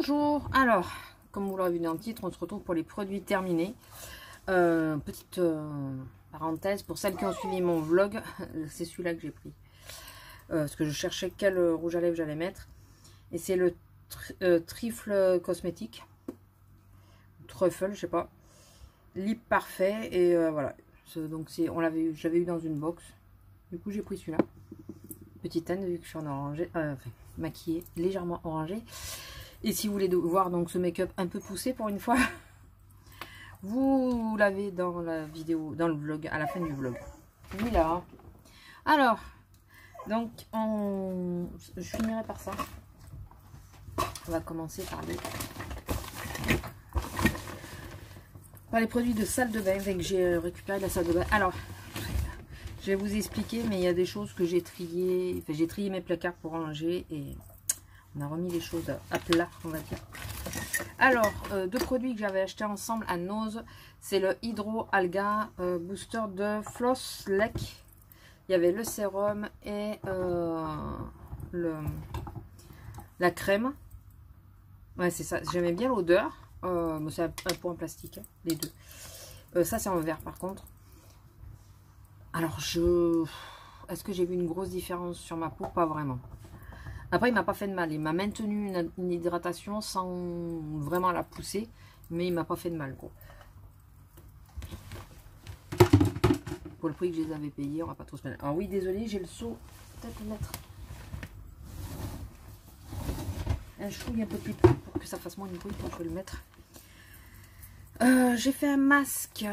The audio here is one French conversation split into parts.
Bonjour, alors, comme vous l'aurez vu dans le titre, on se retrouve pour les produits terminés. Petite parenthèse, pour celles qui ont suivi mon vlog, c'est celui-là que j'ai pris. Parce que je cherchais quel rouge à lèvres j'allais mettre. Et c'est le Trifle Cosmétique. Truffle, je sais pas. Lip parfait, et voilà. Donc j'avais eu dans une box. Du coup, j'ai pris celui-là. Petite teinte, vu que je suis en orangé, enfin, maquillée, légèrement orangée. Et si vous voulez voir donc ce make-up un peu poussé pour une fois, vous l'avez dans la vidéo, dans le vlog, à la fin du vlog. Voilà. Alors, donc, je finirai par ça. On va commencer par les produits de salle de bain, que j'ai récupéré de la salle de bain. Alors, je vais vous expliquer, mais il y a des choses que j'ai triées. Enfin, j'ai trié mes placards pour ranger et on a remis les choses à plat, on va dire. Alors, deux produits que j'avais achetés ensemble à Nose, c'est le Hydro Alga Booster de Floss Lec. Il y avait le sérum et la crème. Ouais, c'est ça. J'aimais bien l'odeur. C'est un pot en plastique, hein, les deux. Ça, c'est en verre par contre. Alors, est-ce que j'ai vu une grosse différence sur ma peau? Pas vraiment. Après, il m'a pas fait de mal. Il m'a maintenu une hydratation sans vraiment la pousser. Mais il m'a pas fait de mal, quoi. Pour le prix que je les avais payés, on va pas trop se plaindre. Alors oui, désolé, j'ai le seau. Peut-être mettre un chouille un peu plus pour que ça fasse moins de bruit quand je vais le mettre. J'ai fait un masque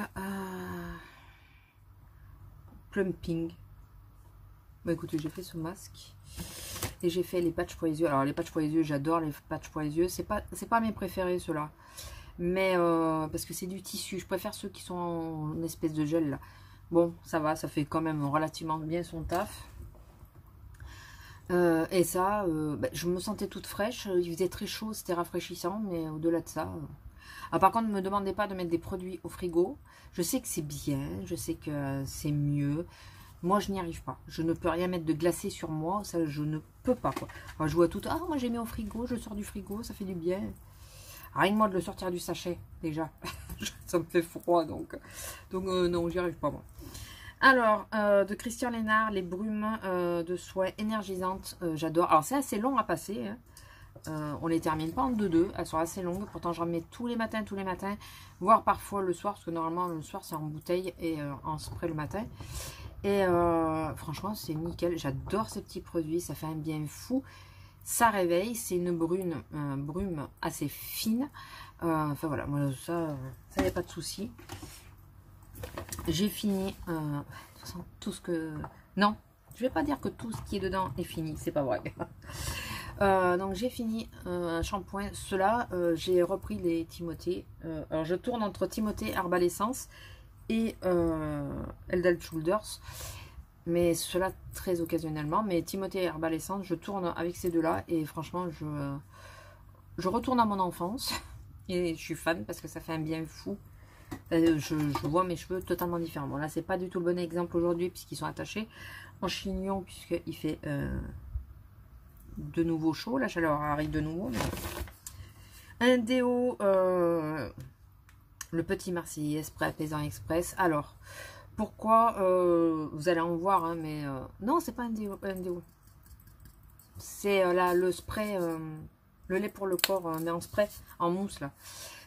plumping. Bah écoutez, j'ai fait ce masque. Et j'ai fait les patchs pour les yeux. Alors les patchs pour les yeux, j'adore les patchs pour les yeux. C'est pas mes préférés ceux-là. Mais parce que c'est du tissu. Je préfère ceux qui sont en espèce de gel là. Bon, ça va, ça fait quand même relativement bien son taf. Et ça, je me sentais toute fraîche. Il faisait très chaud, c'était rafraîchissant. Mais au-delà de ça... Ah, par contre, ne me demandez pas de mettre des produits au frigo. Je sais que c'est bien, je sais que c'est mieux. Moi, je n'y arrive pas. Je ne peux rien mettre de glacé sur moi. Ça, je ne peux pas, quoi. Alors, je vois tout. Ah, moi, j'ai mis au frigo. Je sors du frigo. Ça fait du bien. Rien que moi de le sortir du sachet, déjà. Ça me fait froid, donc non, j'y arrive pas, moi. Alors, de Christian Lénard, les brumes de soie énergisantes. J'adore. Alors, c'est assez long à passer. Hein. On les termine pas en 2-2. Elles sont assez longues. Pourtant, j'en mets tous les matins. Voire parfois le soir. Parce que normalement, le soir, c'est en bouteille et en spray le matin. Et franchement, c'est nickel. J'adore ces petits produits. Ça fait un bien fou. Ça réveille. C'est une brume assez fine. Enfin voilà, moi ça n'y a pas de souci. J'ai fini. De toute façon, tout ce que... Non, je vais pas dire que tout ce qui est dedans est fini. C'est pas vrai. Donc j'ai fini un shampoing. Ceux-là, j'ai repris les Timothée. Alors je tourne entre Timothée Herbal Essence et Head & Shoulders, mais cela très occasionnellement. Mais Timothée Herbal Essence, je tourne avec ces deux-là et franchement, je retourne à mon enfance et je suis fan parce que ça fait un bien fou. Je vois mes cheveux totalement différents. Bon, là, c'est pas du tout le bon exemple aujourd'hui puisqu'ils sont attachés en chignon puisqu'il fait de nouveau chaud. La chaleur arrive de nouveau. Mais... Un déo... le petit Marseillais Spray Apaisant Express. Alors, pourquoi vous allez en voir, hein, mais non, c'est pas un déo. C'est là le spray, le lait pour le corps, mais en spray, en mousse là.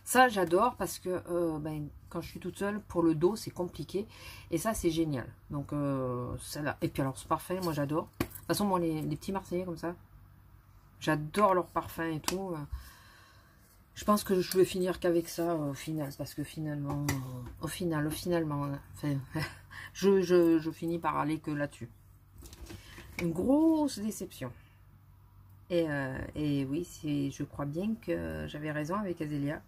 Ça, j'adore parce que quand je suis toute seule, pour le dos, c'est compliqué. Et ça, c'est génial. Donc, ça là. Et puis alors, ce parfum, moi, j'adore. De toute façon, moi, les petits Marseillais comme ça, j'adore leur parfum et tout. Je pense que je vais finir qu'avec ça au final, parce que finalement, finalement, enfin, je finis par aller que là-dessus. Une grosse déception. Et oui, je crois bien que j'avais raison avec Azélia.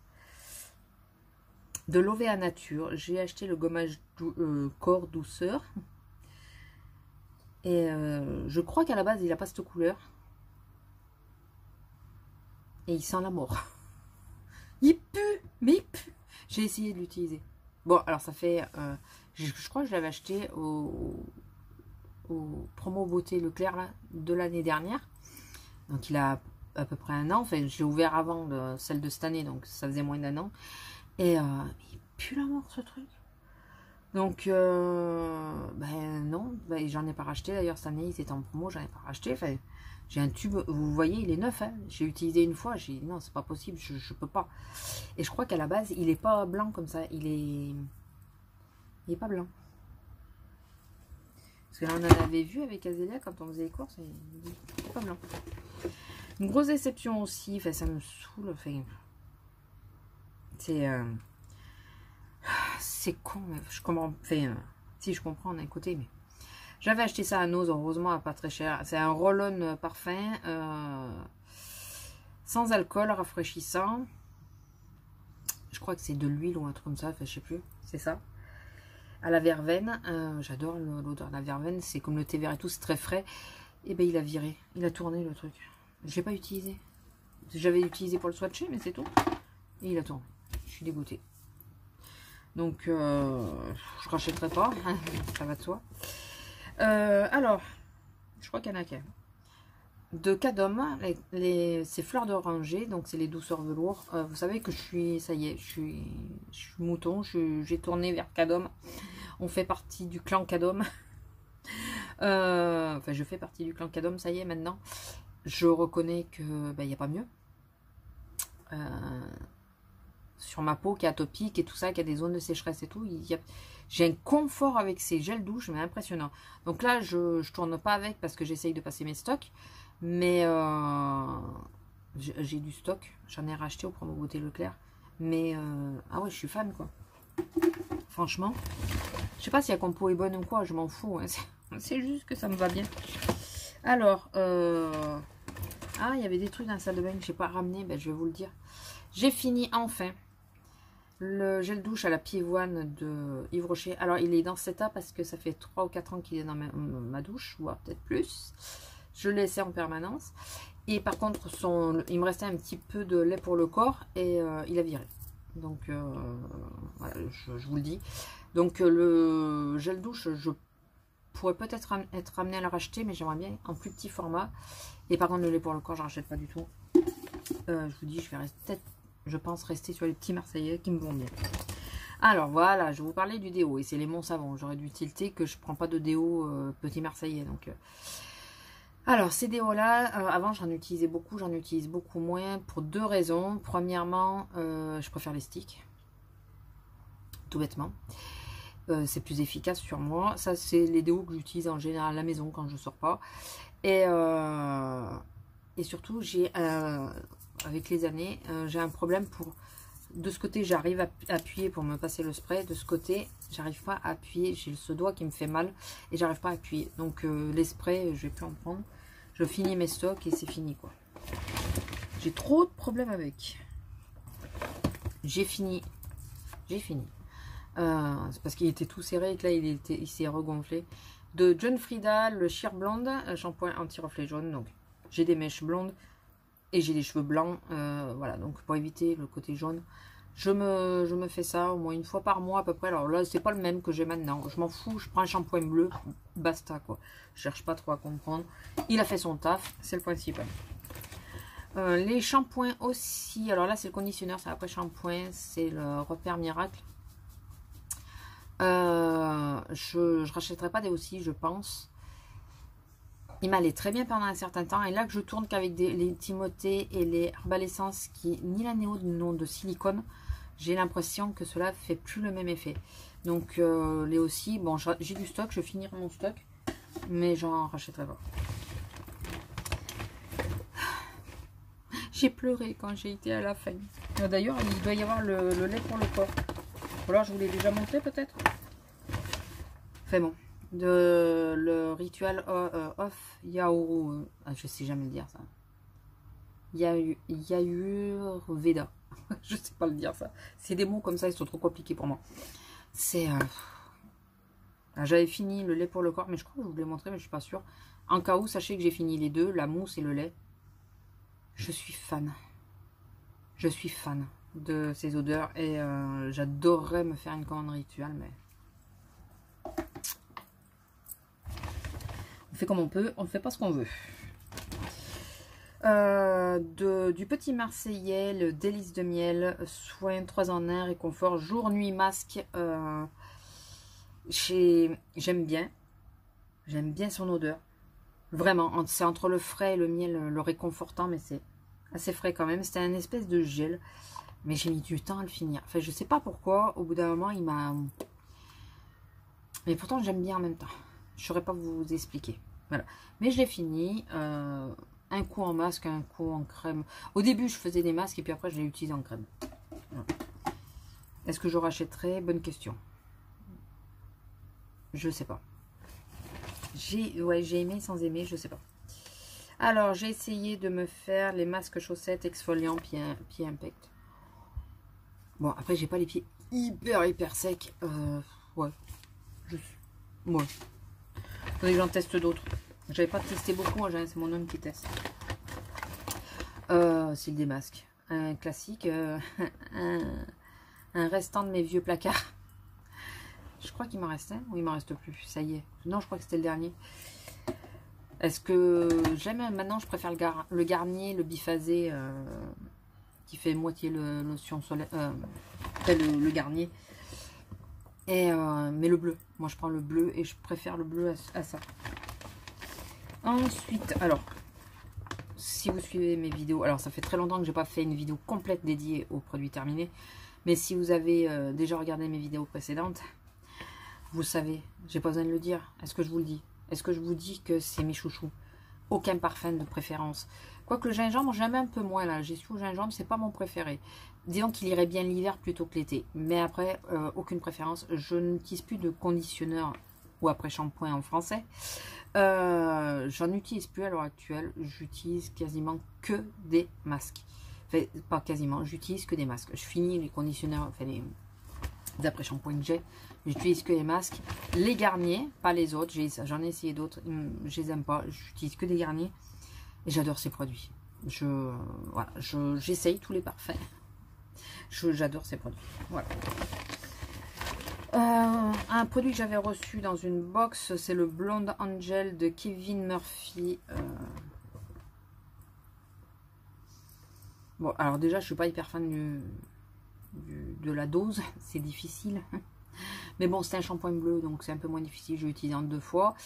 De l'Ovea Nature, j'ai acheté le gommage corps douceur. Et je crois qu'à la base, il n'a pas cette couleur. Et il sent la mort. Il pue, mais il pue. J'ai essayé de l'utiliser. Bon, alors ça fait... je crois que je l'avais acheté au promo beauté Leclerc là, de l'année dernière. Donc il a à peu près un an. Enfin, j'ai ouvert avant celle de cette année, donc ça faisait moins d'un an. Et il pue la mort ce truc. Donc, ben non, ben, j'en ai pas racheté d'ailleurs cette année, il était en promo, j'en ai pas racheté. Enfin, j'ai un tube, vous voyez, il est neuf. Hein. J'ai utilisé une fois, j'ai dit non, c'est pas possible, je peux pas. Et je crois qu'à la base, il est pas blanc comme ça, il est pas blanc. Parce que là, on en avait vu avec Azélia quand on faisait les courses, il est pas blanc. Une grosse déception aussi, enfin, ça me saoule, enfin, c'est con, je comprends, enfin, si je comprends d'un côté, mais j'avais acheté ça à Nose, heureusement, à pas très cher. C'est un roll-on parfum, sans alcool, rafraîchissant. Je crois que c'est de l'huile ou un truc comme ça, enfin, je sais plus, c'est ça. À la verveine, j'adore l'odeur de la verveine, c'est comme le thé vert et tout, c'est très frais. Et ben il a viré, il a tourné le truc. Je l'ai pas utilisé. J'avais utilisé pour le swatcher, mais c'est tout. Et il a tourné. Je suis dégoûtée. Donc, je rachèterai pas, ça va de soi. Alors, je crois qu'il y en a qu'un. De Cadom, ces fleurs d'oranger, donc c'est les douceurs velours. Vous savez que je suis, ça y est, je suis mouton, j'ai tourné vers Cadom. On fait partie du clan Cadom. Enfin, je fais partie du clan Cadom, ça y est, maintenant. Je reconnais que ben, y a pas mieux. Sur ma peau qui est atopique et tout ça, qui a des zones de sécheresse et tout, j'ai un confort avec ces gels douche, mais impressionnant. Donc là, je tourne pas avec parce que j'essaye de passer mes stocks. Mais j'ai du stock, j'en ai racheté au promo beauté Leclerc. Mais ah ouais, je suis fan quoi. Franchement, je sais pas si la compo est bonne ou quoi, je m'en fous. Hein. C'est juste que ça me va bien. Alors, ah, il y avait des trucs dans la salle de bain que j'ai pas ramené, ben, je vais vous le dire. J'ai fini enfin le gel douche à la pivoine de Yves Rocher. Alors, il est dans cet état parce que ça fait 3 ou 4 ans qu'il est dans ma douche, voire peut-être plus. Je le laissais en permanence. Et par contre, il me restait un petit peu de lait pour le corps et il a viré. Donc, voilà, je vous le dis. Donc, le gel douche, je pourrais peut-être être amené à le racheter, mais j'aimerais bien en plus petit format. Et par contre, le lait pour le corps, je ne rachète pas du tout. Je vous dis, je vais peut-être, je pense, rester sur les petits Marseillais qui me vont bien. Alors, voilà, je vais vous parler du déo. Et c'est les Mont Savon. J'aurais dû tilter que je ne prends pas de déo petit Marseillais. Donc... alors, ces déos-là, avant j'en utilisais beaucoup, j'en utilise beaucoup moins pour deux raisons. Premièrement, je préfère les sticks, tout bêtement. C'est plus efficace sur moi. Ça, c'est les déos que j'utilise en général à la maison quand je sors pas. Et surtout, avec les années, j'ai un problème pour... De ce côté, j'arrive à appuyer pour me passer le spray. De ce côté, j'arrive pas à appuyer. J'ai ce doigt qui me fait mal et j'arrive pas à appuyer. Donc, les sprays, je vais plus en prendre. Je finis mes stocks et c'est fini, quoi. J'ai trop de problèmes avec. J'ai fini. C'est parce qu'il était tout serré et que là, il s'est regonflé. De John Frieda, le Sheer Blonde, shampoing anti-reflet jaune. Donc, j'ai des mèches blondes. Et j'ai les cheveux blancs, voilà, donc pour éviter le côté jaune, je me fais ça au moins une fois par mois à peu près. Alors là, c'est pas le même que j'ai maintenant, je m'en fous, je prends un shampoing bleu, basta quoi. Je cherche pas trop à comprendre. Il a fait son taf, c'est le principal. Les shampoings aussi, alors là c'est le conditionneur, c'est après shampoing, c'est le Repère Miracle. Je rachèterai pas des aussi, je pense. Il m'allait très bien pendant un certain temps. Et là que je tourne qu'avec les Timothée et les Herbal Essence qui ni la néo non de silicone, j'ai l'impression que cela fait plus le même effet. Donc les aussi, bon j'ai du stock, je finirai mon stock, mais j'en rachèterai pas. J'ai pleuré quand j'ai été à la fin. D'ailleurs, il doit y avoir le lait pour le corps. Ou alors je vous l'ai déjà montré peut-être. Enfin bon. Le rituel off Yaoru, je sais jamais le dire ça. Yayurveda. Je sais pas le dire ça. C'est des mots comme ça, ils sont trop compliqués pour moi. C'est j'avais fini le lait pour le corps, mais je crois que je vous l'ai montré, mais je suis pas sûre. En cas où, sachez que j'ai fini les deux, la mousse et le lait. Je suis fan. Je suis fan de ces odeurs et j'adorerais me faire une commande rituelle, mais on fait comme on peut, on ne fait pas ce qu'on veut. Du Petit Marseillais, le délice de miel, soin 3 en 1, réconfort, jour, nuit, masque. J'aime bien son odeur. Vraiment, c'est entre le frais et le miel, le réconfortant, mais c'est assez frais quand même. C'était un espèce de gel, mais j'ai mis du temps à le finir. Enfin, je sais pas pourquoi, au bout d'un moment, il m'a... Mais pourtant, j'aime bien en même temps. Je saurais pas vous expliquer. Voilà. Mais je l'ai fini. Un coup en masque, un coup en crème. Au début, je faisais des masques et puis après, je l'ai utilisé en crème. Voilà. Est-ce que je rachèterai? Bonne question. Je sais pas. J'ai aimé sans aimer, je sais pas. Alors, j'ai essayé de me faire les masques chaussettes exfoliants pieds impact. Bon, après, j'ai pas les pieds hyper secs. Ouais. Ouais. Faudrait que j'en teste d'autres. J'avais pas testé beaucoup, hein, c'est mon homme qui teste. C'est le démasque. Un classique. Un restant de mes vieux placards. Je crois qu'il m'en restait. Ou il m'en reste plus. Ça y est. Non, je crois que c'était le dernier. Est-ce que j'aime maintenant, je préfère le Garnier, le biphasé, qui fait moitié le lotion solaire. Le Garnier. Mais le bleu. Moi, je prends le bleu et je préfère le bleu à ça. Ensuite, alors, si vous suivez mes vidéos, alors ça fait très longtemps que j'ai pas fait une vidéo complète dédiée aux produits terminés. Mais si vous avez déjà regardé mes vidéos précédentes, vous savez, j'ai pas besoin de le dire. Est-ce que je vous le dis? Est-ce que je vous dis que c'est mes chouchous? Aucun parfum de préférence. Quoique le gingembre, j'aime un peu moins là. J'ai su au gingembre, c'est pas mon préféré. Disons qu'il irait bien l'hiver plutôt que l'été. Mais après, aucune préférence. Je n'utilise plus de conditionneur ou après-shampoing en français. J'en utilise plus à l'heure actuelle. J'utilise quasiment que des masques. Enfin, pas quasiment, j'utilise que des masques. Je finis les conditionneurs, enfin les après-shampoing que j'ai. J'utilise que les masques. Les Garnier, pas les autres. J'en ai essayé d'autres. Je les aime pas. J'utilise que des Garnier. Et j'adore ces produits. Voilà, j'essaye tous les parfums. J'adore ces produits. Voilà. Un produit que j'avais reçu dans une box, c'est le Blonde Angel de Kevin Murphy. Bon, alors déjà, je suis pas hyper fan de la dose. C'est difficile. Mais bon, c'est un shampoing bleu, donc c'est un peu moins difficile. Je l'ai utilisé en 2 fois.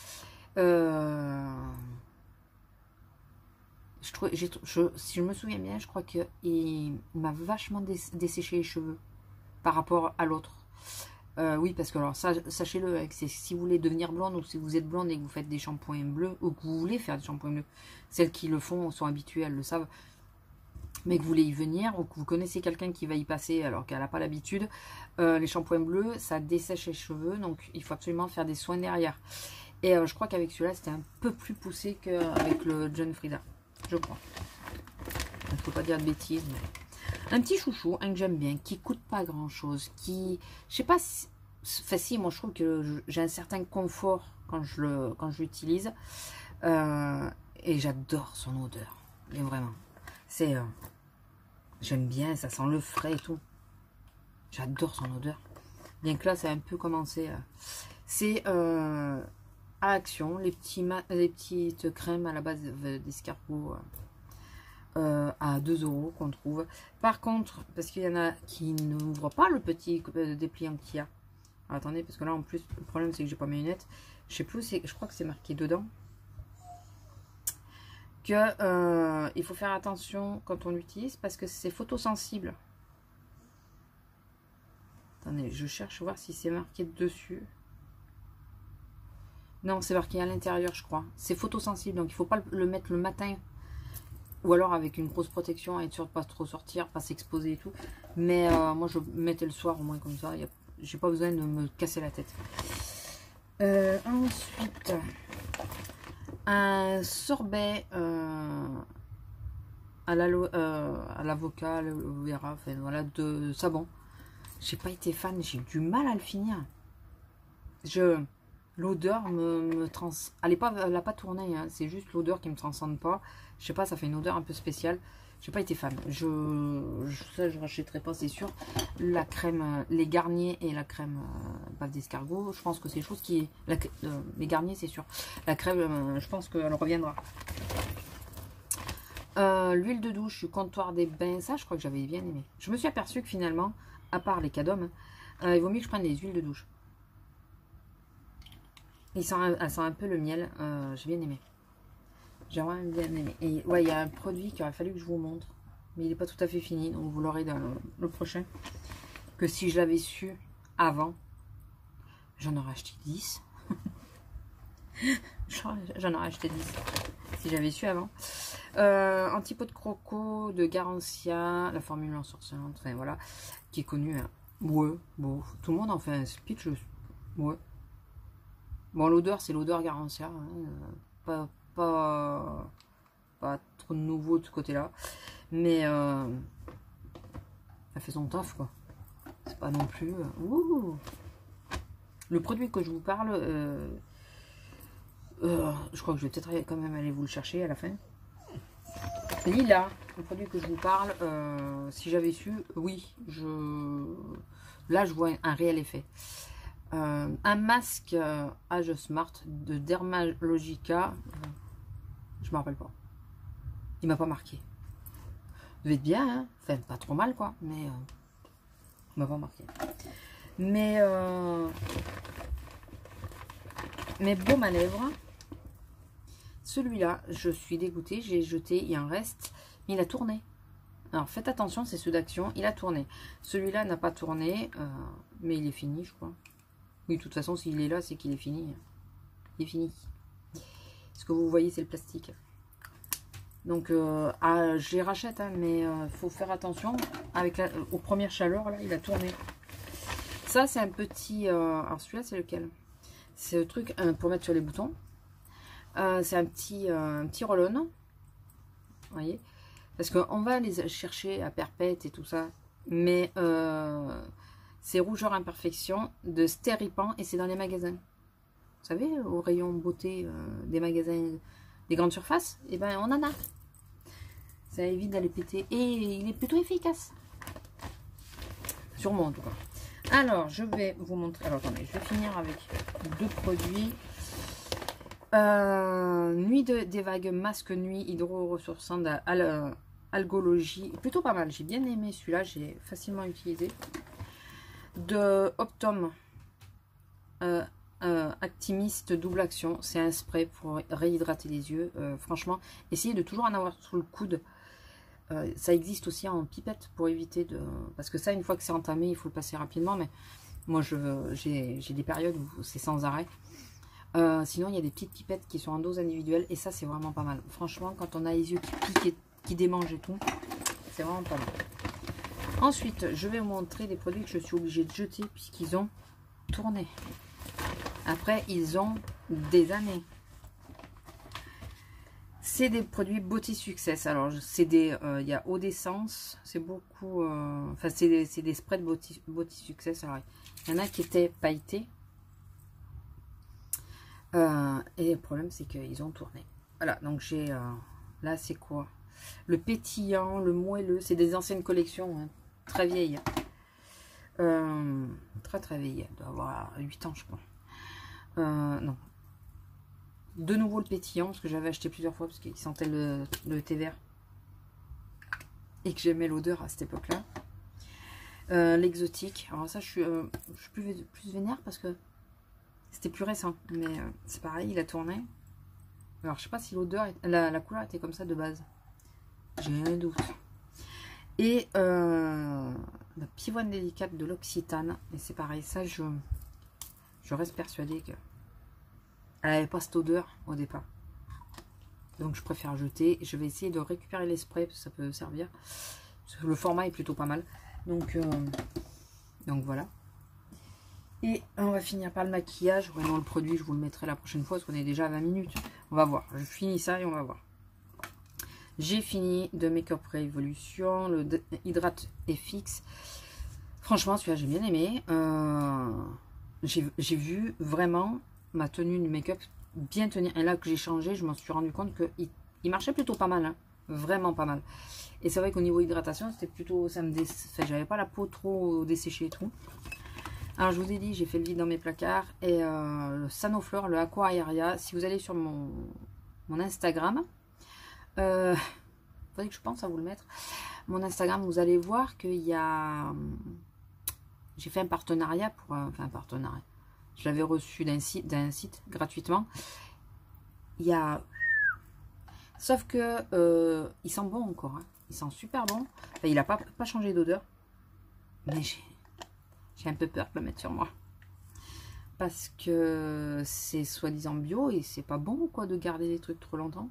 Si je me souviens bien, je crois qu'il m'a vachement desséché les cheveux par rapport à l'autre. Oui, parce que alors ça, sachez-le, si vous voulez devenir blonde ou si vous êtes blonde et que vous faites des shampoings bleus ou que vous voulez faire des shampoings bleus, celles qui le font sont habituées, elles le savent. Mais que vous voulez y venir ou que vous connaissez quelqu'un qui va y passer alors qu'elle n'a pas l'habitude, les shampoings bleus, ça dessèche les cheveux, donc il faut absolument faire des soins derrière. Et je crois qu'avec celui-là, c'était un peu plus poussé qu'avec le John Frieda, je crois. Il ne faut pas dire de bêtises, mais... Un petit chouchou, un que j'aime bien, qui coûte pas grand-chose, qui... Je sais pas si... Enfin si, moi je trouve que j'ai un certain confort quand je l'utilise. Et j'adore son odeur. Mais vraiment. C'est... J'aime bien, ça sent le frais et tout. J'adore son odeur. Bien que là, ça a un peu commencé. C'est à Action, les petites crèmes à la base d'escargot à 2 € qu'on trouve. Par contre, parce qu'il y en a qui n'ouvrent pas le petit dépliant qu'il y a. Alors, attendez, parce que là, en plus, le problème, c'est que j'ai pas mes lunettes. Je sais plus, je crois que c'est marqué dedans. Que il faut faire attention quand on l'utilise parce que c'est photosensible. Attendez, je cherche voir si c'est marqué dessus. Non, c'est marqué à l'intérieur, je crois. C'est photosensible, donc il faut pas le mettre le matin. Ou alors avec une grosse protection, être sûr de pas trop sortir, pas s'exposer et tout. Mais moi, je mettais le soir au moins comme ça. J'ai pas besoin de me casser la tête. Ensuite, un sorbet à l'avocat, l'aloe vera, enfin voilà, de savon. J'ai pas été fan, j'ai eu du mal à le finir. L'odeur elle n'a pas tourné, hein, c'est juste l'odeur qui me transcende pas. Je sais pas, ça fait une odeur un peu spéciale. J'ai pas été fan. Je rachèterai pas, c'est sûr. La crème, les Garnier et la crème bave d'escargot, je pense que c'est des choses qui... les Garnier, c'est sûr. La crème, je pense qu'elle reviendra. L'huile de douche du comptoir des bains, ça je crois que j'avais bien aimé. Je me suis aperçue que finalement, à part les cadums, il vaut mieux que je prenne des huiles de douche. Elle sent un peu le miel, j'ai bien aimé. J'ai vraiment bien aimé. Et ouais, il y a un produit qu'il aurait fallu que je vous montre, mais il n'est pas tout à fait fini, donc vous l'aurez dans le prochain. Que si je l'avais su avant, j'en aurais acheté 10. J'en aurais acheté 10 si j'avais su avant. Antipot de croco de Garancia, la formule ensorcelante, enfin voilà, qui est connue. Hein. Ouais, bon, tout le monde en fait un speech. Ouais. Bon, l'odeur, c'est l'odeur Garancia. Hein, pas trop de nouveau de ce côté-là. Mais elle fait son taf, quoi. C'est pas non plus... Le produit que je vous parle, je crois que je vais peut-être quand même aller vous le chercher à la fin. Lila, le produit que je vous parle, si j'avais su, oui, là je vois un réel effet. Un masque Age Smart de Dermalogica, je me rappelle pas. Il m'a pas marqué. Il devait être bien, hein, enfin pas trop mal quoi, mais il m'a pas marqué. Mais baume à lèvres. Celui-là, je suis dégoûtée, j'ai jeté, il en reste, mais il a tourné. Alors faites attention, c'est ceux d'Action, il a tourné. Celui-là n'a pas tourné, mais il est fini, je crois. Oui, de toute façon, s'il est là, c'est qu'il est fini. Il est fini. Ce que vous voyez, c'est le plastique. Donc, je les rachète, hein, mais il faut faire attention. Avec aux premières chaleurs, là, il a tourné. Ça, c'est un petit... alors celui-là, c'est lequel? C'est le truc pour mettre sur les boutons. C'est un petit roll-on. Vous voyez? Parce qu'on va les chercher à Perpète et tout ça. Mais c'est Rougeur Imperfection de Steripan et c'est dans les magasins. Vous savez, au rayon beauté des magasins, des grandes surfaces, et ben on en a. Ça évite d'aller péter. Et il est plutôt efficace. Sûrement en tout cas. Alors, je vais vous montrer. Alors, attendez, je vais finir avec deux produits. Nuit des vagues, masque nuit, hydro-ressourçant algologie. Plutôt pas mal. J'ai bien aimé celui-là. J'ai facilement utilisé. De Optum. Actimiste double action. C'est un spray pour réhydrater les yeux. Franchement, essayez de toujours en avoir sous le coude. Ça existe aussi en pipette pour éviter de... Parce que ça, une fois que c'est entamé, il faut le passer rapidement. Mais moi, j'ai des périodes où c'est sans arrêt. Sinon, il y a des petites pipettes qui sont en dose individuelle. Et ça, c'est vraiment pas mal. Franchement, quand on a les yeux qui piquent et qui démangent et tout, c'est vraiment pas mal. Ensuite, je vais vous montrer des produits que je suis obligée de jeter puisqu'ils ont tourné. Après, ils ont des années. C'est des produits Beauty Success. Alors, c'est des... il y a eau d'essence. C'est beaucoup... Enfin, c'est des sprays de Beauty Success. Alors, il y en a qui étaient pailletés. Et le problème, c'est qu'ils ont tourné. Voilà, donc j'ai... là, c'est quoi? Le pétillant, le moelleux. C'est des anciennes collections, hein, très vieilles. Très, très vieilles. Elle doit avoir 8 ans, je crois. Non. De nouveau le pétillant, parce que j'avais acheté plusieurs fois, parce qu'il sentait le thé vert. Et que j'aimais l'odeur à cette époque-là. L'exotique. Alors ça, je suis plus vénère, parce que c'était plus récent. Mais c'est pareil, il a tourné. Alors, je sais pas si l'odeur, la couleur était comme ça de base. J'ai un doute. Et la pivoine délicate de l'Occitane. Et c'est pareil, ça, je reste persuadée que elle n'avait pas cette odeur au départ. Donc je préfère jeter. Je vais essayer de récupérer les sprays parce que ça peut servir. Parce que le format est plutôt pas mal. Donc voilà. Et on va finir par le maquillage. Vraiment le produit, je vous le mettrai la prochaine fois parce qu'on est déjà à 20 minutes. On va voir. Je finis ça et on va voir. J'ai fini de Make Up Revolution, le Hydrate FX. Franchement, celui-là, j'ai bien aimé. J'ai vu vraiment ma tenue de make-up bien tenir. Et là que j'ai changé, je m'en suis rendu compte qu'il marchait plutôt pas mal. Hein. Vraiment pas mal. Et c'est vrai qu'au niveau hydratation, c'était plutôt... J'avais pas la peau trop desséchée et tout. Alors, je vous ai dit, j'ai fait le vide dans mes placards. Et le Sanoflore, le Aqua Aeria. Si vous allez sur mon Instagram... enfin, faudrait que je pense à vous le mettre. Mon Instagram, vous allez voir qu'il y a... J'ai fait un partenariat pour... Enfin, un partenariat. Je l'avais reçu d'un site gratuitement. Il y a... Sauf que il sent bon encore. Hein. Il sent super bon. Enfin, il n'a pas changé d'odeur. Mais j'ai un peu peur de le mettre sur moi. Parce que c'est soi-disant bio et c'est pas bon quoi de garder des trucs trop longtemps.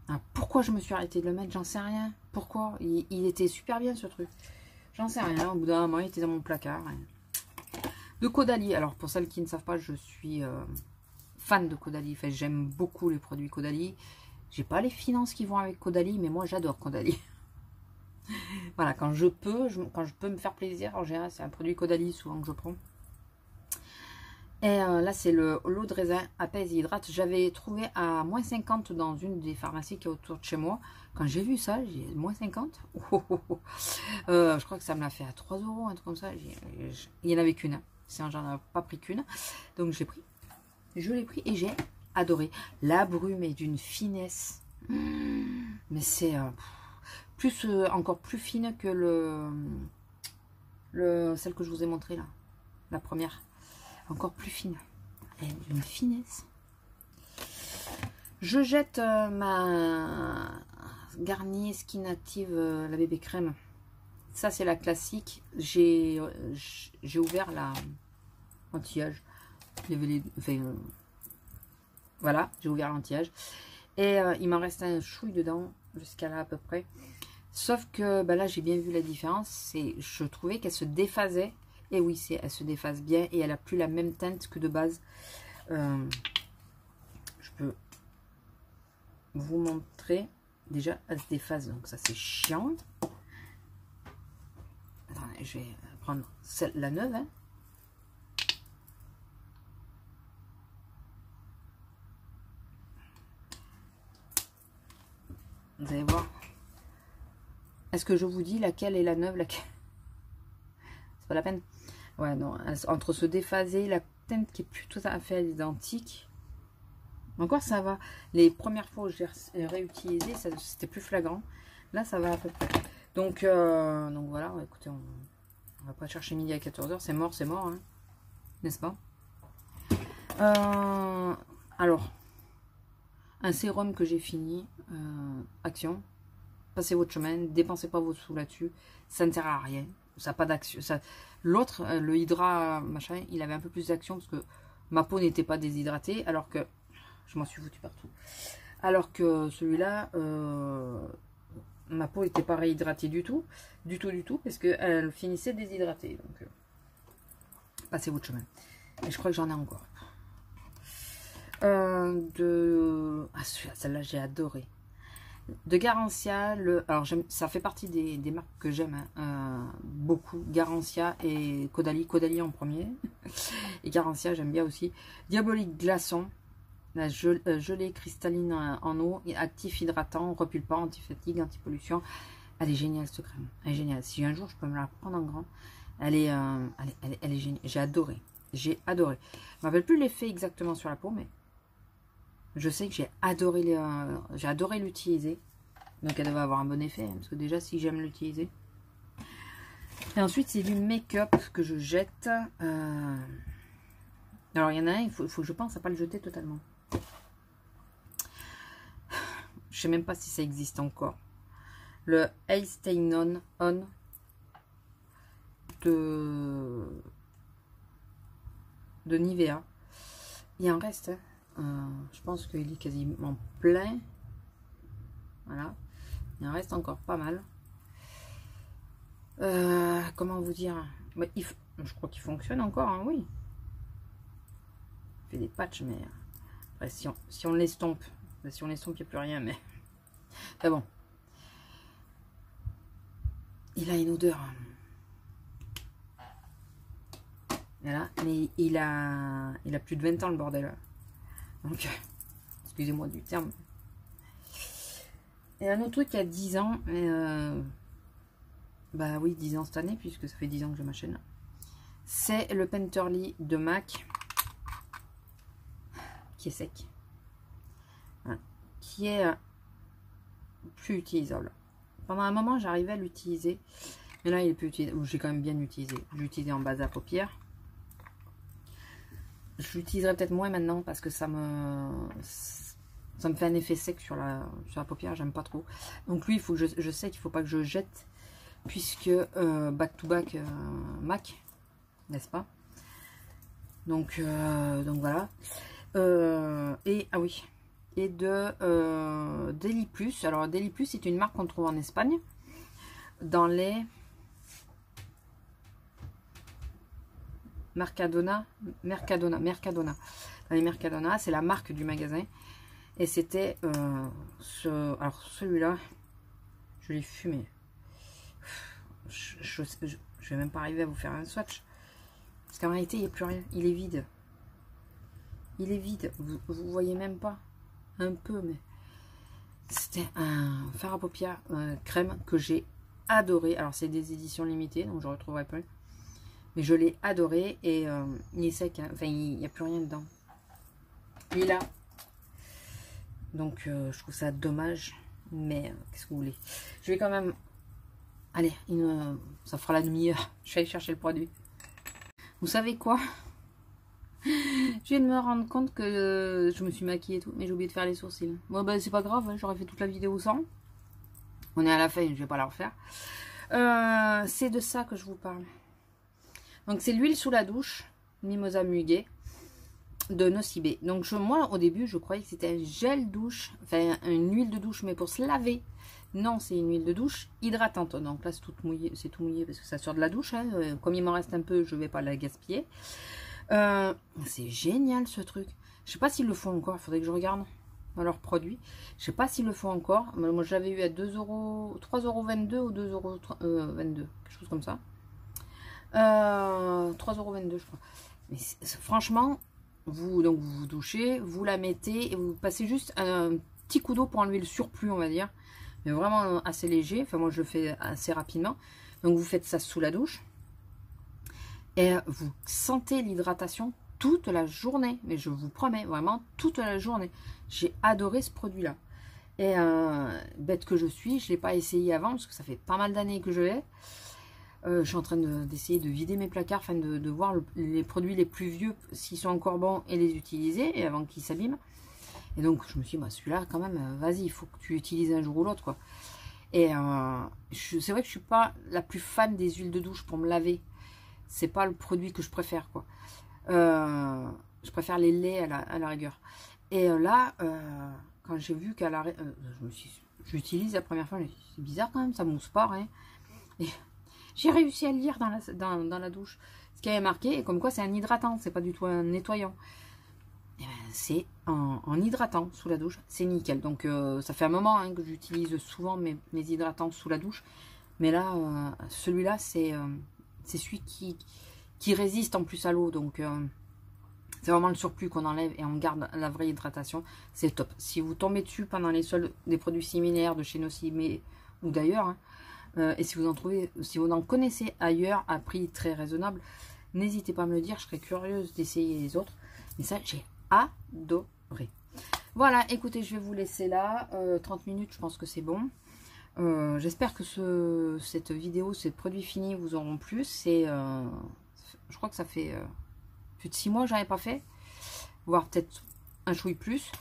Alors, pourquoi je me suis arrêtée de le mettre, j'en sais rien. Pourquoi il était super bien ce truc. J'en sais rien. Au bout d'un moment, il était dans mon placard. De Caudalie. Alors pour celles qui ne savent pas, je suis fan de Caudalie. Enfin, j'aime beaucoup les produits Caudalie. J'ai pas les finances qui vont avec Caudalie, mais moi j'adore Caudalie. Voilà, quand je peux me faire plaisir, en général c'est un produit Caudalie souvent que je prends. Et là c'est l'eau de raisin apaise et hydrate. J'avais trouvé à moins 50 dans une des pharmacies qui est autour de chez moi. Quand j'ai vu ça, j'ai moins 50. Je crois que ça me l'a fait à 3 €, un truc comme ça. Il n'y en avait qu'une. Hein. J'en ai pas pris qu'une. Donc j'ai pris. Je l'ai pris et j'ai adoré. La brume est d'une finesse. Mais c'est encore plus fine que celle que je vous ai montrée là. La première. Encore plus fine. Elle est d'une finesse. Je jette ma Garnier Skin Active, la bébé crème. Ça c'est la classique. J'ai ouvert l'anti-âge. Voilà, j'ai ouvert l'anti-âge. Et il m'en reste un chouille dedans, jusqu'à là à peu près. Sauf que là j'ai bien vu la différence. Je trouvais qu'elle se déphasait. Et oui, elle se déphase bien et elle n'a plus la même teinte que de base. Je peux vous montrer. Déjà, elle se déphase, donc ça c'est chiant. Attendez, je vais prendre la neuve. Hein. Vous allez voir. Est-ce que je vous dis laquelle est la neuve, laquelle... C'est pas la peine. Ouais, non, entre se déphaser, la teinte qui est plutôt à fait identique. Encore, ça va. Les premières fois où j'ai réutilisé, c'était plus flagrant. Là, ça va à peu près. Donc voilà, écoutez, on va pas chercher midi à 14 h. C'est mort, hein, n'est-ce pas? Alors, un sérum que j'ai fini. Action. Passez votre chemin. Dépensez pas vos sous là-dessus. Ça ne sert à rien. Ça n'a pas d'action. L'autre, le Hydra, machin, il avait un peu plus d'action parce que ma peau n'était pas déshydratée, alors que je m'en suis foutu partout. Alors que celui-là, ma peau n'était pas réhydratée du tout, parce qu'elle finissait déshydratée. Donc, passez votre chemin. Et je crois que j'en ai encore. Celle-là, j'ai adoré. De Garancia, alors ça fait partie des marques que j'aime beaucoup, Garancia et Caudalie en premier, et Garancia j'aime bien aussi. Diabolique Glaçon, la gelée cristalline en eau, actif hydratant, repulpant, anti-fatigue, anti-pollution. Elle est géniale cette crème, elle est géniale. Si un jour je peux me la prendre en grand, elle est géniale. J'ai adoré. Je me rappelle plus l'effet exactement sur la peau, mais je sais que j'ai adoré l'utiliser. Donc elle devait avoir un bon effet, hein, parce que déjà si j'aime l'utiliser. Et ensuite c'est du make-up que je jette. Alors il y en a un, il faut que je pense à pas le jeter totalement. Je sais même pas si ça existe encore. Le Eye Stain On de Nivea. Il en reste, hein. Je pense qu'il est quasiment plein. Voilà. Il en reste encore pas mal. Comment vous dire? Je crois qu'il fonctionne encore, hein, oui. Il fait des patchs, mais après, si on l'estompe, il n'y a plus rien, mais bon. Il a une odeur. Voilà, mais il a plus de 20 ans le bordel. Donc, excusez-moi du terme. Et un autre truc qui a 10 ans, bah oui, 10 ans cette année, puisque ça fait 10 ans que j'ai ma chaîne. C'est le Painterly de MAC, qui est sec. Voilà. Qui est plus utilisable. Pendant un moment, j'arrivais à l'utiliser. Mais là, il est plus utilisable. J'ai quand même bien utilisé. J'ai utilisé en base à paupières. Je l'utiliserai peut-être moins maintenant parce que ça me fait un effet sec sur la paupière. J'aime pas trop. Donc lui, il faut que je sais qu'il faut pas que je jette. Puisque back to back MAC. N'est-ce pas? Donc voilà. Et ah oui. Et de Deli Plus. Alors Deli Plus, c'est une marque qu'on trouve en Espagne. Dans les Mercadona. Dans les Mercadona, c'est la marque du magasin. Et c'était alors celui-là, je l'ai fumé. Je vais même pas arriver à vous faire un swatch. Parce qu'en réalité, il n'y a plus rien. Il est vide. Il est vide. Vous voyez même pas. Un peu, mais c'était un fard à paupières crème que j'ai adoré. Alors, c'est des éditions limitées, donc je ne retrouverai plus. Mais je l'ai adoré et il est sec. Hein. Enfin, il n'y a plus rien dedans. Il est là. Donc, je trouve ça dommage. Mais qu'est-ce que vous voulez? Je vais quand même... Allez, ça fera la demi-heure. Je vais aller chercher le produit. Vous savez quoi? Je viens de me rendre compte que je me suis maquillée et tout, mais j'ai oublié de faire les sourcils. Bon, bah, c'est pas grave, hein, j'aurais fait toute la vidéo sans. On est à la fin, je vais pas la refaire. C'est de ça que je vous parle. Donc, c'est l'huile sous la douche, Mimosa Muguet, de Nocibé. Donc, moi, au début, je croyais que c'était un gel douche, enfin, une huile de douche, mais pour se laver. Non, c'est une huile de douche hydratante. Donc là, c'est tout mouillé parce que ça sort de la douche. Hein. Comme il m'en reste un peu, je vais pas la gaspiller. C'est génial ce truc. Je sais pas s'ils le font encore. Il faudrait que je regarde dans leurs produits. Je sais pas s'ils le font encore. Moi, je l'avais eu à 2 €, 3,22 € ou 2,22 €. Quelque chose comme ça. 3,22 € je crois. Mais franchement, vous vous douchez, vous la mettez et vous passez juste un petit coup d'eau pour enlever le surplus, on va dire. Mais vraiment assez léger. Enfin, moi, je le fais assez rapidement. Donc, vous faites ça sous la douche. Et vous sentez l'hydratation toute la journée. Mais je vous promets, vraiment, toute la journée. J'ai adoré ce produit-là. Et bête que je suis, je ne l'ai pas essayé avant, parce que ça fait pas mal d'années que je l'ai. Je suis en train d'essayer de vider mes placards, afin de voir les produits les plus vieux, s'ils sont encore bons, et les utiliser, et avant qu'ils s'abîment. Et donc, je me suis dit, bah, celui-là, quand même, vas-y, il faut que tu l'utilises un jour ou l'autre, quoi. Et c'est vrai que je suis pas la plus fan des huiles de douche pour me laver. C'est pas le produit que je préfère, quoi. Je préfère les laits à la rigueur. Et là, quand j'ai vu qu'à la... j'utilise la première fois, c'est bizarre quand même, ça mousse pas, hein. Et j'ai réussi à le lire dans la douche. Ce qui avait marqué, et comme quoi c'est un hydratant, c'est pas du tout un nettoyant. C'est en hydratant sous la douche, c'est nickel. Donc ça fait un moment hein, que j'utilise souvent mes hydratants sous la douche. Mais là, celui-là, c'est celui qui résiste en plus à l'eau. Donc c'est vraiment le surplus qu'on enlève et on garde la vraie hydratation. C'est top. Si vous tombez dessus pendant les soldes des produits similaires de chez Nocibé ou d'ailleurs, hein, et si vous en connaissez ailleurs à prix très raisonnable, n'hésitez pas à me le dire. Je serais curieuse d'essayer les autres. Mais ça, j'ai adoré. Voilà, écoutez, je vais vous laisser là. 30 minutes, je pense que c'est bon. J'espère que cette vidéo, ces produits finis vous auront plu. Je crois que ça fait plus de 6 mois que j'en ai pas fait. Voire peut-être un chouille plus.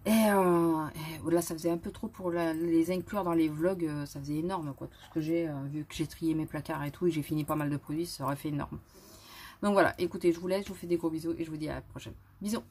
Et là, ça faisait un peu trop pour les inclure dans les vlogs. Ça faisait énorme, quoi. Tout ce que j'ai, vu que j'ai trié mes placards et tout, et j'ai fini pas mal de produits, ça aurait fait énorme. Donc voilà, écoutez, je vous laisse, je vous fais des gros bisous et je vous dis à la prochaine. Bisous!